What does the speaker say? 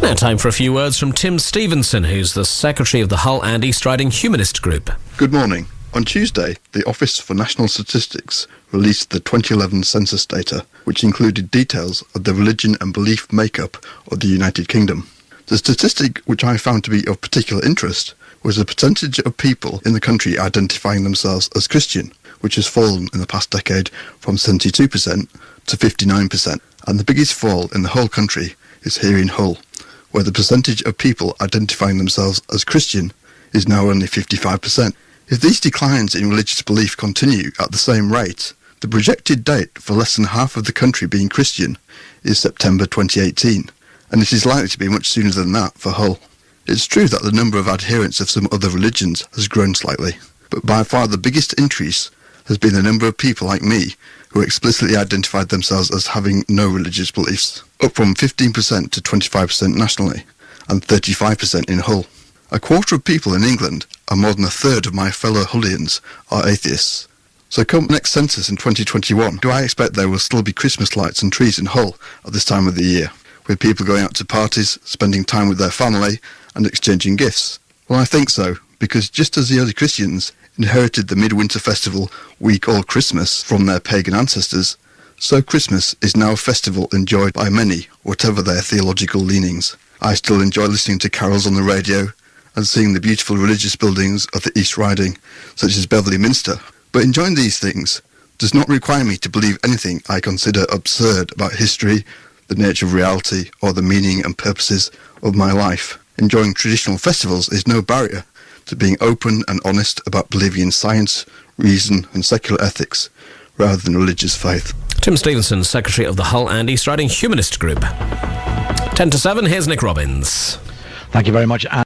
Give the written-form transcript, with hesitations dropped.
Now time for a few words from Tim Stevenson, who's the Secretary of the Hull and East Riding Humanist Group. Good morning. On Tuesday, the Office for National Statistics released the 2011 census data, which included details of the religion and belief makeup of the United Kingdom. The statistic which I found to be of particular interest was the percentage of people in the country identifying themselves as Christian, which has fallen in the past decade from 72% to 59%. And the biggest fall in the whole country is here in Hull, where the percentage of people identifying themselves as Christian is now only 55%. If these declines in religious belief continue at the same rate, the projected date for less than half of the country being Christian is September 2018, and it is likely to be much sooner than that for Hull. It's true that the number of adherents of some other religions has grown slightly, but by far the biggest increase has been the number of people like me who explicitly identified themselves as having no religious beliefs, up from 15% to 25% nationally, and 35% in Hull. A quarter of people in England, and more than a third of my fellow Hullians, are atheists. So come next census in 2021, do I expect there will still be Christmas lights and trees in Hull at this time of the year, with people going out to parties, spending time with their family, and exchanging gifts? Well, I think so, because just as the early Christians inherited the midwinter festival we call Christmas from their pagan ancestors, so Christmas is now a festival enjoyed by many, whatever their theological leanings. I still enjoy listening to carols on the radio and seeing the beautiful religious buildings of the East Riding, such as Beverley Minster. But enjoying these things does not require me to believe anything I consider absurd about history, the nature of reality, or the meaning and purposes of my life. Enjoying traditional festivals is no barrier to being open and honest about believing in science, reason and secular ethics, rather than religious faith. Tim Stevenson, Secretary of the Hull and East Riding Humanist Group. 10 to 7, here's Nick Robbins. Thank you very much.